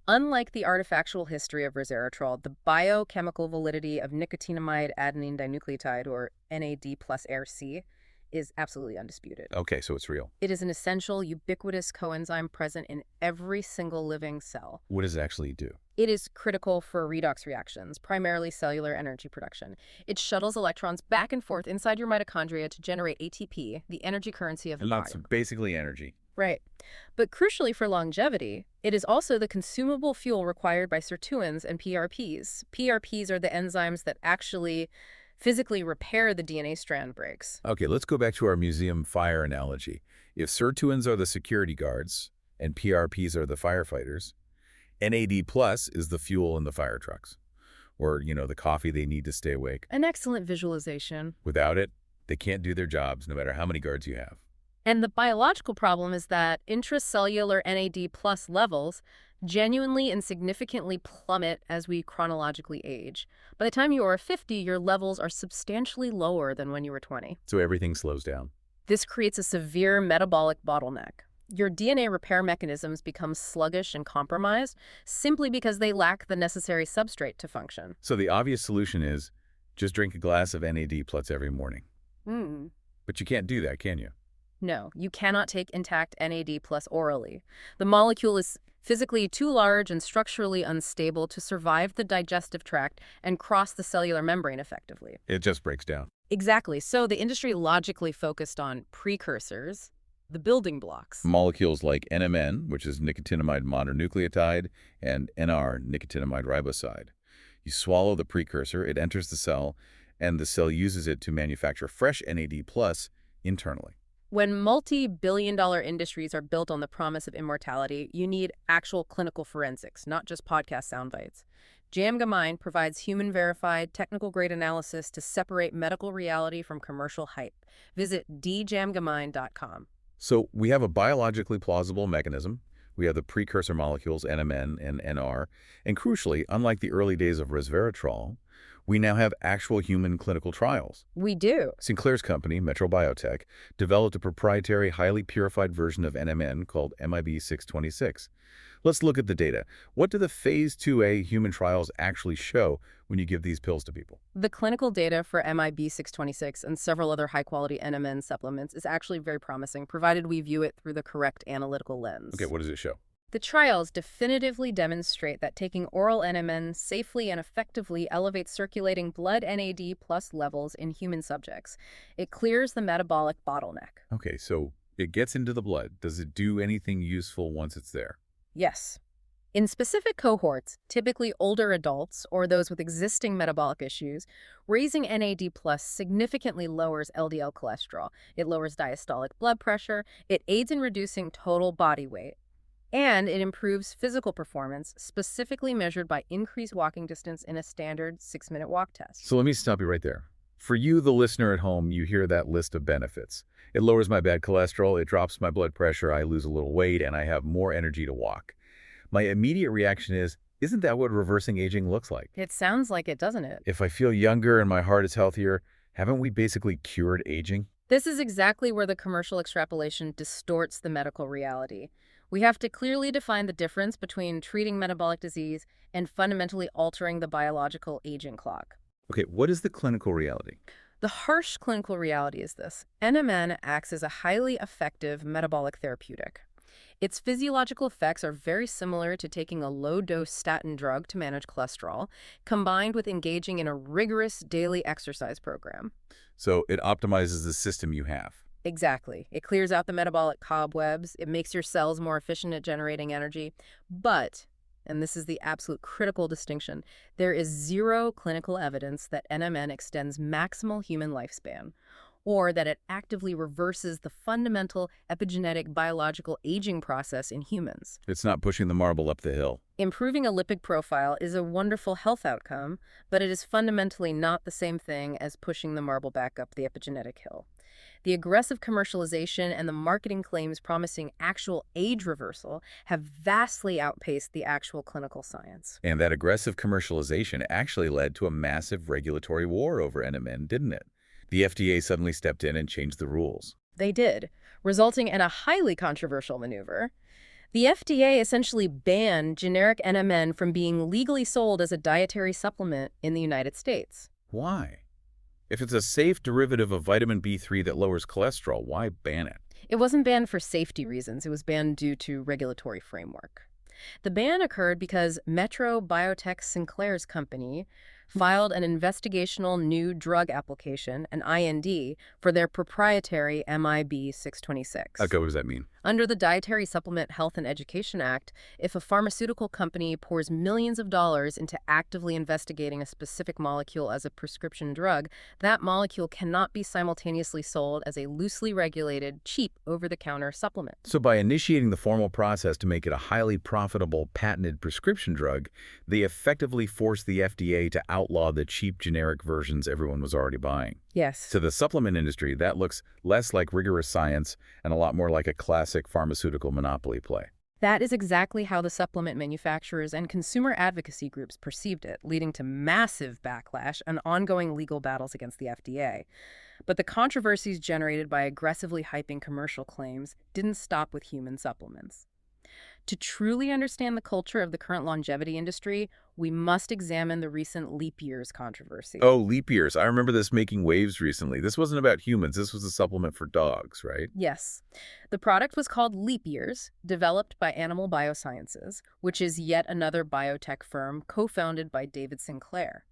Unlike the artifactual history of resveratrol, the biochemical validity of nicotinamide adenine dinucleotide, or NAD+ARC, is absolutely undisputed. Okay, so it's real. It is an essential, ubiquitous coenzyme present in every single living cell. What does it actually do? It is critical for redox reactions, primarily cellular energy production. It shuttles electrons back and forth inside your mitochondria to generate ATP, the energy currency of the body. Lots of basically energy. Right. But crucially for longevity, it is also the consumable fuel required by sirtuins and PRPs. PRPs are the enzymes that actually physically repair the DNA strand breaks. Okay, let's go back to our museum fire analogy. If sirtuins are the security guards and PRPs are the firefighters, NAD+ is the fuel in the fire trucks, or, the coffee they need to stay awake. An excellent visualization. Without it, they can't do their jobs, no matter how many guards you have. And the biological problem is that intracellular NAD+ levels genuinely and significantly plummet as we chronologically age. By the time you are 50, your levels are substantially lower than when you were 20. So everything slows down. This creates a severe metabolic bottleneck. Your DNA repair mechanisms become sluggish and compromised simply because they lack the necessary substrate to function. So the obvious solution is just drink a glass of NAD+ every morning. But you can't do that, can you? No, you cannot take intact NAD+ orally. The molecule is physically too large and structurally unstable to survive the digestive tract and cross the cellular membrane effectively. It just breaks down. Exactly. So the industry logically focused on precursors, the building blocks. Molecules like NMN, which is nicotinamide mononucleotide, and NR, nicotinamide riboside. You swallow the precursor, it enters the cell, and the cell uses it to manufacture fresh NAD+ internally. When multi-billion-dollar industries are built on the promise of immortality, you need actual clinical forensics, not just podcast sound bites. Jamgamine provides human-verified, technical-grade analysis to separate medical reality from commercial hype. Visit djamgamine.com. So we have a biologically plausible mechanism. We have the precursor molecules NMN and NR. And crucially, unlike the early days of resveratrol, we now have actual human clinical trials. We do. Sinclair's company, Metro Biotech, developed a proprietary, highly purified version of NMN called MIB-626. Let's look at the data. What do the Phase 2A human trials actually show when you give these pills to people? The clinical data for MIB-626 and several other high-quality NMN supplements is actually very promising, provided we view it through the correct analytical lens. Okay, what does it show? The trials definitively demonstrate that taking oral NMN safely and effectively elevates circulating blood NAD+ levels in human subjects. It clears the metabolic bottleneck. Okay, so it gets into the blood. Does it do anything useful once it's there? Yes. In specific cohorts, typically older adults or those with existing metabolic issues, raising NAD+ significantly lowers LDL cholesterol. It lowers diastolic blood pressure. It aids in reducing total body weight. And it improves physical performance, specifically measured by increased walking distance in a standard 6-minute walk test. So let me stop you right there. For you, the listener at home, you hear that list of benefits. It lowers my bad cholesterol, it drops my blood pressure, I lose a little weight, and I have more energy to walk. My immediate reaction is, isn't that what reversing aging looks like? It sounds like it, doesn't it? If I feel younger and my heart is healthier, haven't we basically cured aging? This is exactly where the commercial extrapolation distorts the medical reality. We have to clearly define the difference between treating metabolic disease and fundamentally altering the biological aging clock. Okay, what is the clinical reality? The harsh clinical reality is this. NMN acts as a highly effective metabolic therapeutic. Its physiological effects are very similar to taking a low-dose statin drug to manage cholesterol, combined with engaging in a rigorous daily exercise program. So it optimizes the system you have. Exactly. It clears out the metabolic cobwebs. It makes your cells more efficient at generating energy. But, and this is the absolute critical distinction, there is zero clinical evidence that NMN extends maximal human lifespan, or that it actively reverses the fundamental epigenetic biological aging process in humans. It's not pushing the marble up the hill. Improving a lipid profile is a wonderful health outcome, but it is fundamentally not the same thing as pushing the marble back up the epigenetic hill. The aggressive commercialization and the marketing claims promising actual age reversal have vastly outpaced the actual clinical science. And that aggressive commercialization actually led to a massive regulatory war over NMN, didn't it? The FDA suddenly stepped in and changed the rules. They did, resulting in a highly controversial maneuver. The FDA essentially banned generic NMN from being legally sold as a dietary supplement in the United States. Why? If it's a safe derivative of vitamin B3 that lowers cholesterol, why ban it? It wasn't banned for safety reasons. It was banned due to regulatory framework. The ban occurred because Metro Biotech Sinclair's company filed an investigational new drug application, an IND, for their proprietary MIB-626. Okay, what does that mean? Under the Dietary Supplement Health and Education Act, if a pharmaceutical company pours millions of dollars into actively investigating a specific molecule as a prescription drug, that molecule cannot be simultaneously sold as a loosely regulated, cheap, over-the-counter supplement. So by initiating the formal process to make it a highly profitable, patented prescription drug, they effectively forced the FDA to outlaw the cheap generic versions everyone was already buying. Yes. To the supplement industry, that looks less like rigorous science and a lot more like a classic pharmaceutical monopoly play. That is exactly how the supplement manufacturers and consumer advocacy groups perceived it, leading to massive backlash and ongoing legal battles against the FDA. But the controversies generated by aggressively hyping commercial claims didn't stop with human supplements. To truly understand the culture of the current longevity industry, we must examine the recent leap years controversy. Oh, leap years. I remember this making waves recently. This wasn't about humans. This was a supplement for dogs, right? Yes. The product was called Leap Years, developed by Animal Biosciences, which is yet another biotech firm co-founded by David Sinclair.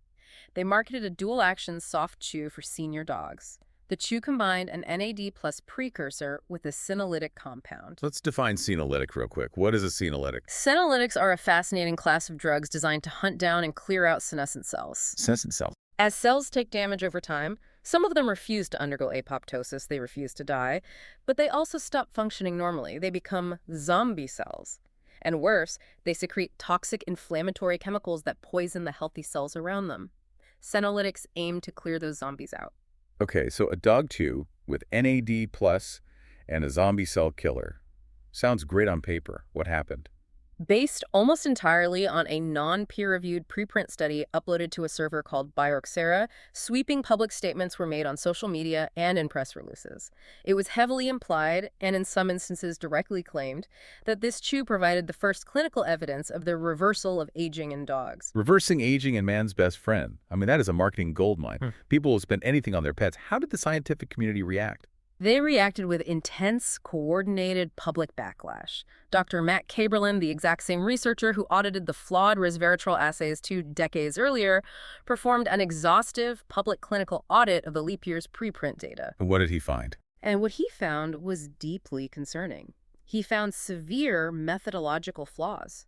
They marketed a dual-action soft chew for senior dogs. The chew combined an NAD plus precursor with a senolytic compound. Let's define senolytic real quick. What is a senolytic? Senolytics are a fascinating class of drugs designed to hunt down and clear out senescent cells. Senescent cells. As cells take damage over time, some of them refuse to undergo apoptosis, they refuse to die, but they also stop functioning normally. They become zombie cells. And worse, they secrete toxic inflammatory chemicals that poison the healthy cells around them. Senolytics aim to clear those zombies out. Okay, so a dog chew with NAD plus and a zombie cell killer. Sounds great on paper. What happened? Based almost entirely on a non-peer-reviewed preprint study uploaded to a server called Bioxera, sweeping public statements were made on social media and in press releases. It was heavily implied, and in some instances directly claimed, that this chew provided the first clinical evidence of the reversal of aging in dogs. Reversing aging and man's best friend. I mean, that is a marketing goldmine. People will spend anything on their pets. How did the scientific community react? They reacted with intense, coordinated public backlash. Dr. Matt Kaberlin, the exact same researcher who audited the flawed resveratrol assays 2 decades earlier, performed an exhaustive public clinical audit of the leap year's preprint data. And what did he find? And what he found was deeply concerning. He found severe methodological flaws.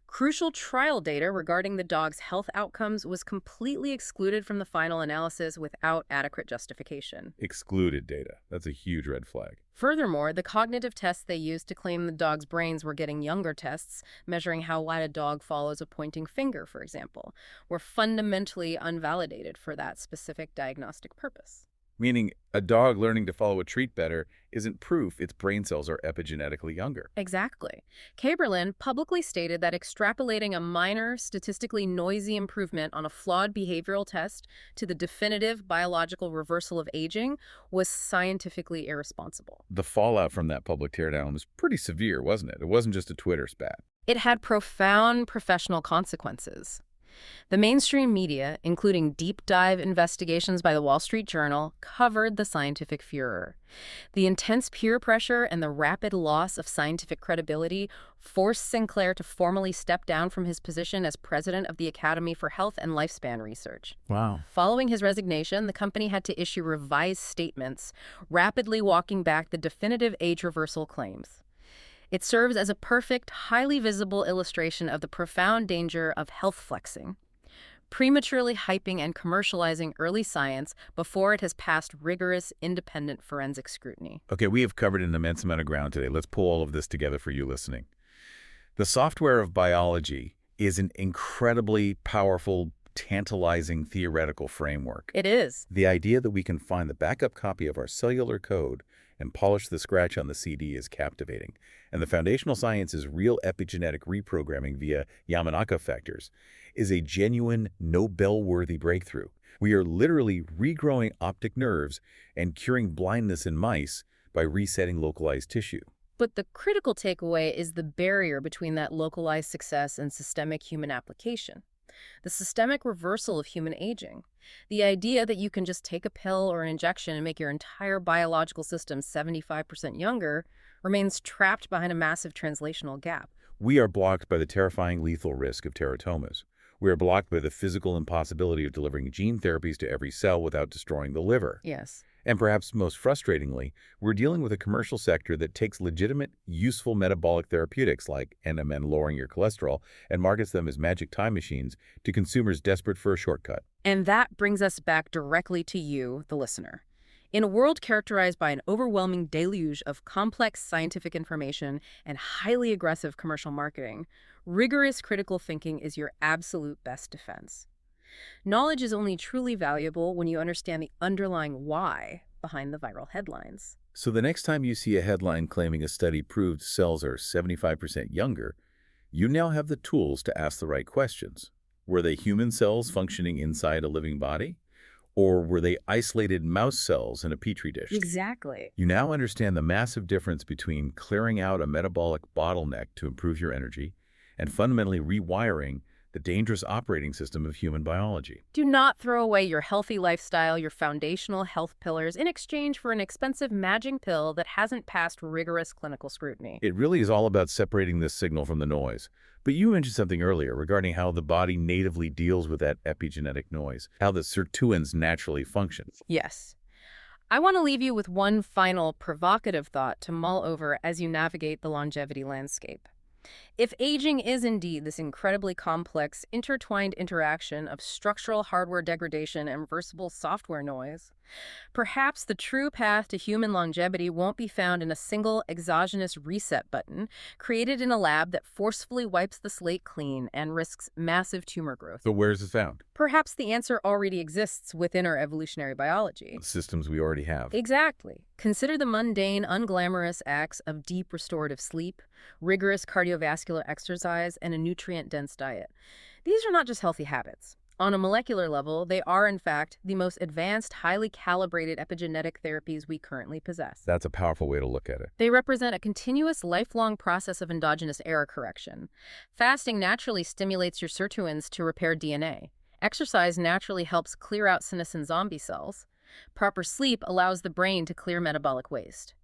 Crucial trial data regarding the dog's health outcomes was completely excluded from the final analysis without adequate justification. Excluded data. That's a huge red flag. Furthermore, the cognitive tests they used to claim the dog's brains were getting younger, tests measuring how wide a dog follows a pointing finger, for example, were fundamentally unvalidated for that specific diagnostic purpose. Meaning a dog learning to follow a treat better isn't proof its brain cells are epigenetically younger. Exactly. Kaberlin publicly stated that extrapolating a minor, statistically noisy improvement on a flawed behavioral test to the definitive biological reversal of aging was scientifically irresponsible. The fallout from that public teardown was pretty severe, wasn't it? It wasn't just a Twitter spat. It had profound professional consequences. The mainstream media, including deep dive investigations by the Wall Street Journal, covered the scientific furor. The intense peer pressure and the rapid loss of scientific credibility forced Sinclair to formally step down from his position as president of the Academy for Health and Lifespan Research. Wow. Following his resignation, the company had to issue revised statements, rapidly walking back the definitive age reversal claims. It serves as a perfect, highly visible illustration of the profound danger of health flexing, prematurely hyping and commercializing early science before it has passed rigorous, independent forensic scrutiny. Okay, we have covered an immense amount of ground today. Let's pull all of this together for you listening. The software of biology is an incredibly powerful, tantalizing theoretical framework. It is. The idea that we can find the backup copy of our cellular code and polish the scratch on the CD is captivating. And the foundational science is real epigenetic reprogramming via Yamanaka factors is a genuine Nobel-worthy breakthrough. We are literally regrowing optic nerves and curing blindness in mice by resetting localized tissue. But the critical takeaway is the barrier between that localized success and systemic human application. The systemic reversal of human aging. The idea that you can just take a pill or an injection and make your entire biological system 75% younger remains trapped behind a massive translational gap. We are blocked by the terrifying lethal risk of teratomas. We are blocked by the physical impossibility of delivering gene therapies to every cell without destroying the liver. Yes. And perhaps most frustratingly, we're dealing with a commercial sector that takes legitimate, useful metabolic therapeutics like NMN lowering your cholesterol and markets them as magic time machines to consumers desperate for a shortcut. And that brings us back directly to you, the listener. In a world characterized by an overwhelming deluge of complex scientific information and highly aggressive commercial marketing, rigorous critical thinking is your absolute best defense. Knowledge is only truly valuable when you understand the underlying why behind the viral headlines. So the next time you see a headline claiming a study proved cells are 75% younger, you now have the tools to ask the right questions. Were they human cells functioning inside a living body? Or were they isolated mouse cells in a petri dish? Exactly. You now understand the massive difference between clearing out a metabolic bottleneck to improve your energy and fundamentally rewiring the dangerous operating system of human biology. Do not throw away your healthy lifestyle, your foundational health pillars, in exchange for an expensive magic pill that hasn't passed rigorous clinical scrutiny. It really is all about separating this signal from the noise. But you mentioned something earlier regarding how the body natively deals with that epigenetic noise, how the sirtuins naturally function. Yes. I want to leave you with one final provocative thought to mull over as you navigate the longevity landscape. If aging is indeed this incredibly complex, intertwined interaction of structural hardware degradation and reversible software noise, perhaps the true path to human longevity won't be found in a single exogenous reset button created in a lab that forcefully wipes the slate clean and risks massive tumor growth. So where is it found? Perhaps the answer already exists within our evolutionary biology. The systems we already have. Exactly. Consider the mundane, unglamorous acts of deep restorative sleep, rigorous cardiovascular exercise, and a nutrient-dense diet. These are not just healthy habits. On a molecular level, they are, in fact, the most advanced, highly calibrated epigenetic therapies we currently possess. That's a powerful way to look at it. They represent a continuous, lifelong process of endogenous error correction. Fasting naturally stimulates your sirtuins to repair DNA. Exercise naturally helps clear out senescent zombie cells. Proper sleep allows the brain to clear metabolic waste.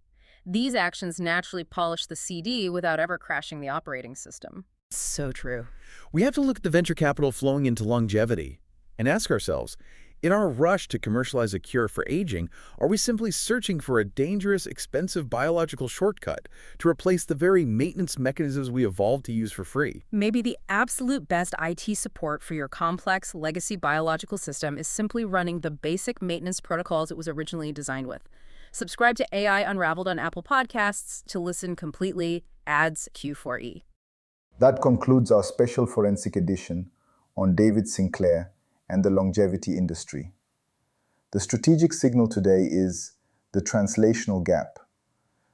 These actions naturally polish the CD without ever crashing the operating system. So true. We have to look at the venture capital flowing into longevity and ask ourselves, in our rush to commercialize a cure for aging, are we simply searching for a dangerous, expensive biological shortcut to replace the very maintenance mechanisms we evolved to use for free? Maybe the absolute best IT support for your complex legacy biological system is simply running the basic maintenance protocols it was originally designed with. Subscribe to AI Unraveled on Apple Podcasts to listen completely, ads Q4E. That concludes our special forensic edition on David Sinclair and the longevity industry. The strategic signal today is the translational gap.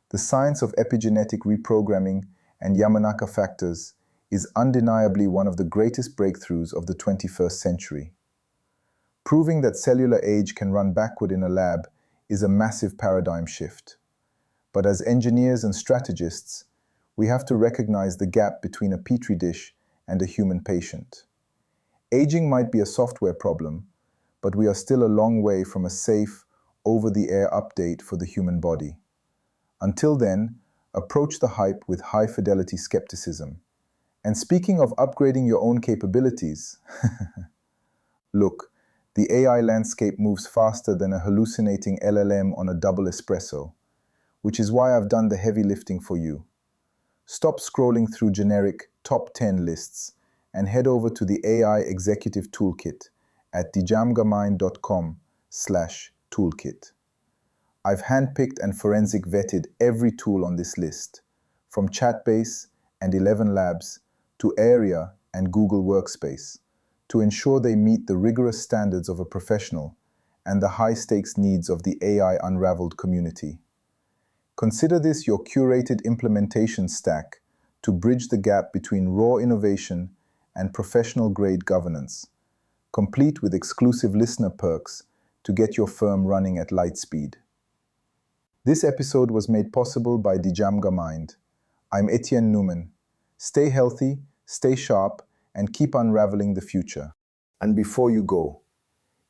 The science of epigenetic reprogramming and Yamanaka factors is undeniably one of the greatest breakthroughs of the 21st century. Proving that cellular age can run backward in a lab is a massive paradigm shift. But as engineers and strategists, we have to recognize the gap between a petri dish and a human patient. Aging might be a software problem, but we are still a long way from a safe, over-the-air update for the human body. Until then, approach the hype with high-fidelity skepticism. And speaking of upgrading your own capabilities, look, the AI landscape moves faster than a hallucinating LLM on a double espresso, which is why I've done the heavy lifting for you. Stop scrolling through generic top 10 lists and head over to the AI Executive Toolkit at djamgamine.com/toolkit. I've handpicked and forensic vetted every tool on this list, from Chatbase and 11 Labs to Area and Google Workspace, to ensure they meet the rigorous standards of a professional and the high-stakes needs of the AI Unraveled community. Consider this your curated implementation stack to bridge the gap between raw innovation and professional-grade governance, complete with exclusive listener perks to get your firm running at light speed. This episode was made possible by DeChamga. I'm Etienne Newman. Stay healthy, stay sharp, and keep unraveling the future. And before you go,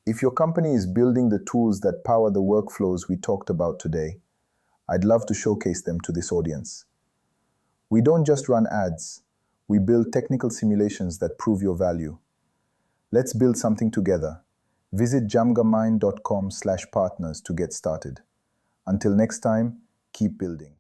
if your company is building the tools that power the workflows we talked about today, I'd love to showcase them to this audience. We don't just run ads, we build technical simulations that prove your value. Let's build something together. Visit jamgamine.com/partners to get started. Until next time, keep building.